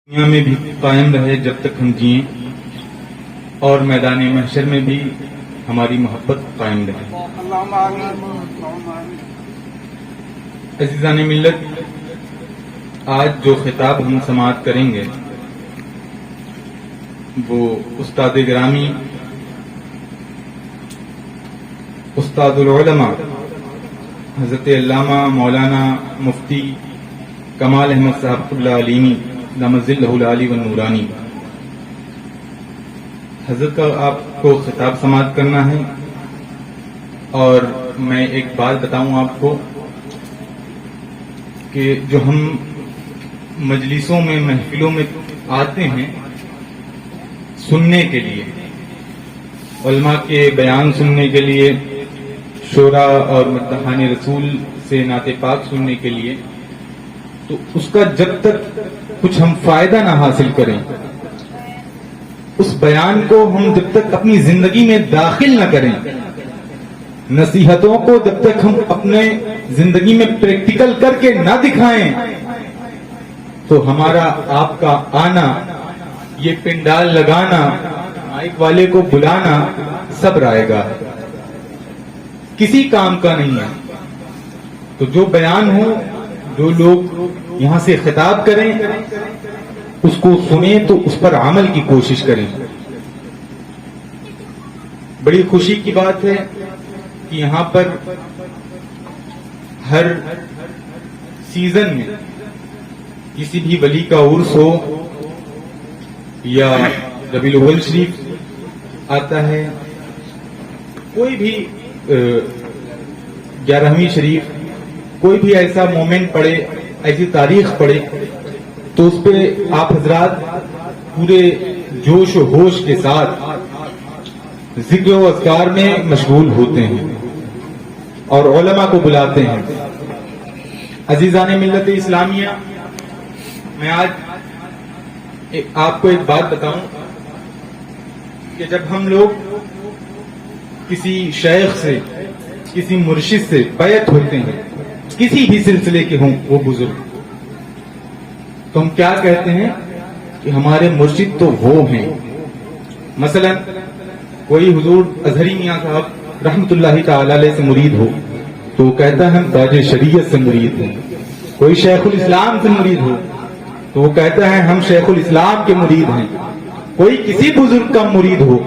دنیا میں بھی قائم رہے جب تک ہم جئیں، اور میدان محشر میں بھی ہماری محبت قائم رہے۔ عزیزان ملت، آج جو خطاب ہم سماعت کریں گے وہ استاد گرامی، استاد العلماء حضرت علامہ مولانا مفتی کمال احمد صاحب اللہ علیمی دامت ظلہ العالی والنورانی حضرت کا آپ کو خطاب سماعت کرنا ہے۔ اور میں ایک بات بتاؤں آپ کو کہ جو ہم مجلسوں میں محفلوں میں آتے ہیں سننے کے لیے، علماء کے بیان سننے کے لیے، شعرا اور مدحان رسول سے نعت پاک سننے کے لیے، تو اس کا جب تک کچھ ہم فائدہ نہ حاصل کریں، اس بیان کو ہم جب تک اپنی زندگی میں داخل نہ کریں، نصیحتوں کو جب تک ہم اپنے زندگی میں پریکٹیکل کر کے نہ دکھائیں، تو ہمارا آپ کا آنا، یہ پنڈال لگانا، مائک والے کو بلانا سب رائے گا، کسی کام کا نہیں ہے۔ تو جو بیان ہو، جو لوگ یہاں سے خطاب کریں اس کو سنیں تو اس پر عمل کی کوشش کریں۔ بڑی خوشی کی بات ہے کہ یہاں پر ہر سیزن میں کسی بھی ولی کا عرس ہو یا ربیع الاول شریف آتا ہے، کوئی بھی 11ویں شریف، کوئی بھی ایسا مومنٹ پڑے، ایسی تاریخ پڑے، تو اس پہ آپ حضرات پورے جوش و ہوش کے ساتھ ذکر و اذکار میں مشغول ہوتے ہیں اور علماء کو بلاتے ہیں۔ عزیزان ملت اسلامیہ، میں آج آپ کو ایک بات بتاؤں کہ جب ہم لوگ کسی شیخ سے، کسی مرشد سے بیعت ہوتے ہیں، کسی بھی سلسلے کے ہوں وہ بزرگ، تو ہم کیا کہتے ہیں کہ ہمارے مرشد تو وہ ہیں۔ مثلا کوئی حضور اظہری میاں صاحب رحمت اللہ تعالی علیہ سے مرید ہو تو وہ کہتا ہے ہم تاج شریعت سے مرید ہیں۔ کوئی شیخ الاسلام سے مرید ہو تو وہ کہتا ہے ہم شیخ الاسلام کے مرید ہیں۔ کوئی کسی بزرگ کا مرید ہو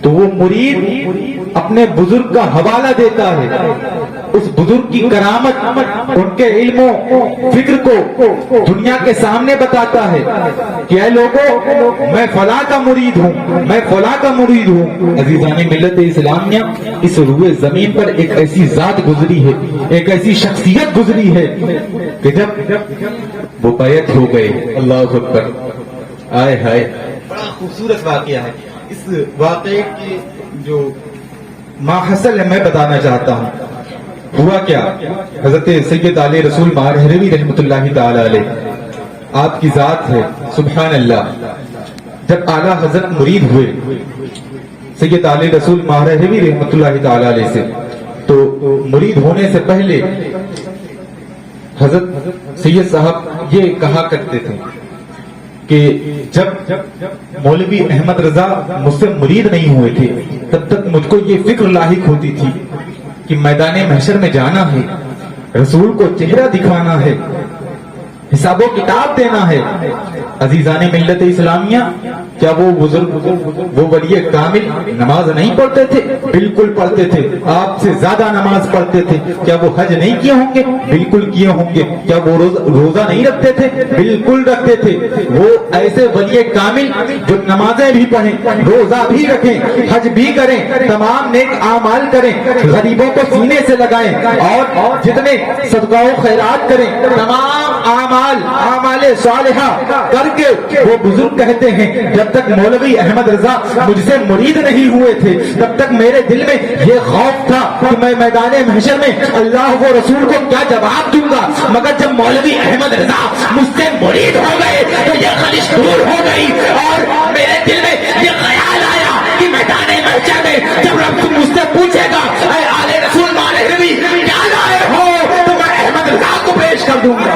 تو وہ مرید اپنے بزرگ کا حوالہ دیتا ہے، اس بزرگ کی کرامت، ان کے علم و فکر کو دنیا کے سامنے بتاتا ہے کہ اے لوگوں، میں فلاں کا مرید ہوں، میں فلاں کا مرید ہوں۔ عزیزان ملت اسلامیہ، اس روئے زمین پر ایک ایسی ذات گزری ہے، ایک ایسی شخصیت گزری ہے کہ جب وہ بیعت ہو گئے، اللہ اکبر، آئے ہائے، بڑا خوبصورت واقعہ ہے۔ اس واقعے کی جو ماحصل ہے میں بتانا چاہتا ہوں۔ ہوا کیا، حضرت سید علی رسول ماہروی رحمت اللہ تعالی علیہ، آپ کی ذات ہے، سبحان اللہ، جب اعلیٰ حضرت مرید ہوئے سید علی رسول ماہروی رحمت اللہ تعالی علیہ سے، تو مرید ہونے سے پہلے حضرت سید صاحب یہ کہا کرتے تھے کہ جب مولوی احمد رضا مجھ سے مرید نہیں ہوئے تھے تب تک مجھ کو یہ فکر لاحق ہوتی تھی کہ میدان محشر میں جانا ہے، رسول کو چہرہ دکھانا ہے، حساب و کتاب دینا ہے۔ عزیزان ملت اسلامیہ، کیا وہ بزرگ، وہ ولی کامل نماز نہیں پڑھتے تھے؟ بالکل پڑھتے تھے، آپ سے زیادہ نماز پڑھتے تھے۔ کیا وہ حج نہیں کیے ہوں گے؟ بالکل کیے ہوں گے۔ کیا وہ روزہ نہیں رکھتے تھے؟ بالکل رکھتے تھے۔ وہ ایسے ولی کامل جو نمازیں بھی پڑھیں، روزہ بھی رکھیں، حج بھی کریں، تمام نیک اعمال کریں، غریبوں کو سینے سے لگائیں اور جتنے صدقہ و خیرات کریں، تمام اعمال صالحہ کر کے وہ بزرگ کہتے ہیں جب تک مولوی احمد رضا مجھ سے مرید نہیں ہوئے تھے تب تک میرے دل میں یہ خوف تھا کہ میں میدان محشر میں اللہ و رسول کو کیا جواب دوں گا، مگر جب مولوی احمد رضا مجھ سے مرید ہو گئے تو یہ خلش دور ہو گئی اور میرے دل میں یہ خیال آیا کہ میدان محشر میں جب رب مجھ سے پوچھے گا اے آل رسول ماہروی کیا لائے ہو، تو میں احمد رضا کو پیش کر دوں گا۔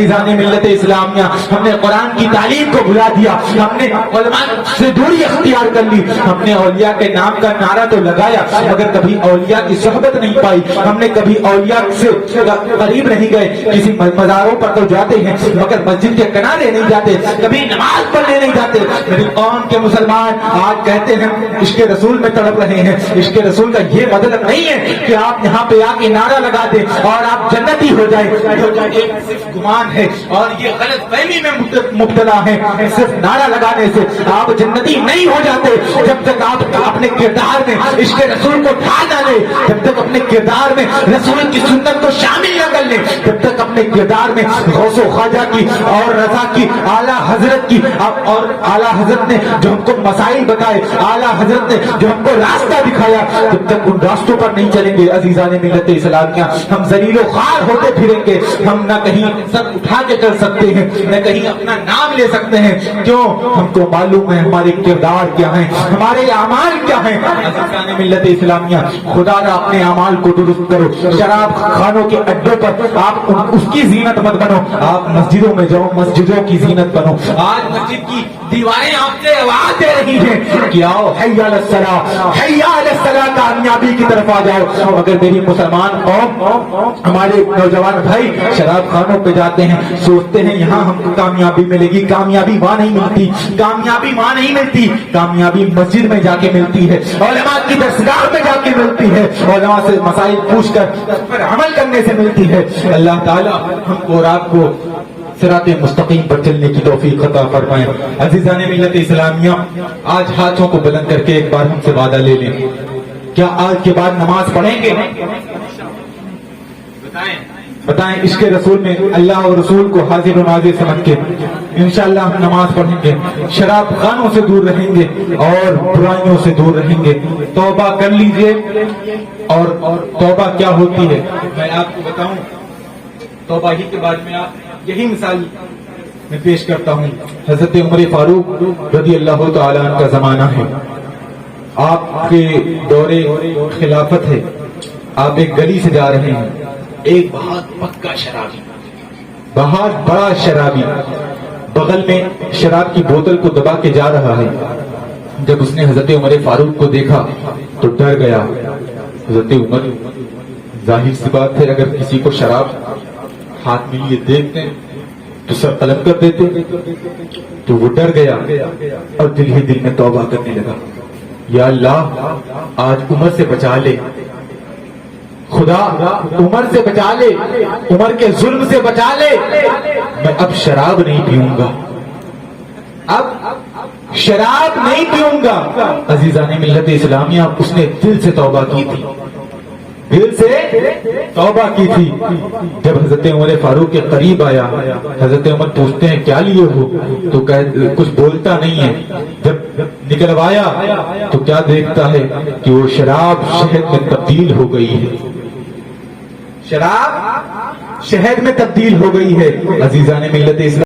عزیزان ملت اسلامیہ ہم نے قرآن کی تعلیم کو بھلا دیا, ہم نے علماء سے دوری اختیار کر لی, ہم نے اولیاء کے نام کا نعرہ تو لگایا مگر کبھی اولیاء کی صحبت نہیں پائی, ہم نے کبھی اولیاء سے قریب نہیں گئے. کسی مزاروں پر تو جاتے ہیں مگر مسجد کے کنارے نہیں جاتے, کبھی نماز پڑھنے نہیں جاتے. میری قوم کے مسلمان آج کہتے ہیں عشق رسول میں تڑپ رہے ہیں. عشق رسول کا یہ مطلب نہیں ہے کہ آپ یہاں پہ آ کے نعرہ لگا دیں اور آپ جنتی ہو جائیں. یہ صرف گمان ہے اور یہ غلط فہمی میں مبتلا ہے. صرف نعرہ لگانے سے آپ جنتی نہیں ہو جاتے جب تک آپ اپنے کردار میں عشق رسول کو ڈھال نہ لیں, جب تک اپنے کردار میں رسول کی سنت کو شامل نہ کر لیں, جب تک اپنے کردار میں غوث و خواجہ کی اور رضا کی, اعلیٰ حضرت کی, اور اعلیٰ حضرت نے جو ہم کو مسائل بتائے, اعلیٰ حضرت نے جو ہم کو راستہ دکھایا, جب تک ان راستوں پر نہیں چلیں گے عزیزان ملت اسلامیہ ہم ذلیل و خوار ہوتے پھریں گے. ہم نہ کہیں سر اٹھا کے چل سکتے ہیں نہ کہیں اپنا نام لے سکتے ہیں. کیوں؟ ہم کو معلوم ہے ہمارے کردار کیا ہیں, ہمارے اعمال کیا ہیں. عزیزان ملت اسلامیہ خدا را اپنے اعمال کو درست کرو. شراب خانوں کے اڈوں پر آپ اس کی زینت مت بنو, آپ مسجدوں میں جاؤ, مسجدوں کی زینت بنو. آج مسجد کی دیواریں آپ سے آواز دے رہی ہیں کہ آؤ حی علی الصلاۃ, حی علی الصلاۃ, کامیابی کی طرف آ جاؤ. مگر میری مسلمان قوم, ہمارے نوجوان بھائی شراب خانوں پہ جاتے ہیں, سوچتے ہیں یہاں ہم کو کامیابی ملے گی. کامیابی وہاں نہیں ملتی, کامیابی وہاں نہیں ملتی, کامیابی مسجد میں جا کے ملتی ہے, علماء کی درسگاہ میں جا کے ملتی ہے, علماء سے مسائل پوچھ کر اس پر عمل کرنے سے ملتی ہے. اللہ تعالیٰ ہم کو اور آپ کو صراط مستقیم پر چلنے کی توفیق عطا فرمائے. عزیزان ملت اسلامیہ آج ہاتھوں کو بلند کر کے ایک بار ہم سے وعدہ لے لیں, کیا آج کے بعد نماز پڑھیں گے؟ بتائیں. عشق رسول میں اللہ اور رسول کو حاضر و ناظر سمجھ کے انشاءاللہ ہم نماز پڑھیں گے, شراب خانوں سے دور رہیں گے اور برائیوں سے دور رہیں گے. توبہ کر لیجئے. اور توبہ کیا ہوتی ہے میں آپ کو بتاؤں. توبہ ہی کے بعد میں آپ یہی مثال میں پیش کرتا ہوں. حضرت عمر فاروق رضی اللہ تعالی عنہ کا زمانہ ہے, آپ کے دور خلافت ہے, آپ ایک گلی سے جا رہے ہیں, ایک بہت پکا شرابی, بہت بڑا شرابی بغل میں شراب کی بوتل کو دبا کے جا رہا ہے. جب اس نے حضرت عمر فاروق کو دیکھا تو ڈر گیا. حضرت عمر ظاہر سی بات ہے اگر کسی کو شراب ہاتھ میں لیے دیکھتے تو سر قلم کر دیتے, تو وہ ڈر گیا اور دل ہی دل میں توبہ کرنے لگا, یا اللہ آج عمر سے بچا لے, خدا عمر سے بچا لے, عمر کے ظلم سے بچا لے, میں اب شراب نہیں پیوں گا, اب شراب نہیں پیوں گا. عزیزان ملت اسلامیہ اس نے دل سے توبہ کی تھی, دل سے توبہ کی تھی. جب حضرت عمر فاروق کے قریب آیا, حضرت عمر پوچھتے ہیں کیا لیے ہو, تو کچھ بولتا نہیں ہے. جب نکلوایا تو کیا دیکھتا ہے کہ وہ شراب شہد میں تبدیل ہو گئی ہے, شراب شہد میں تبدیل ہو گئی ہے. عزیزان ملت اسلام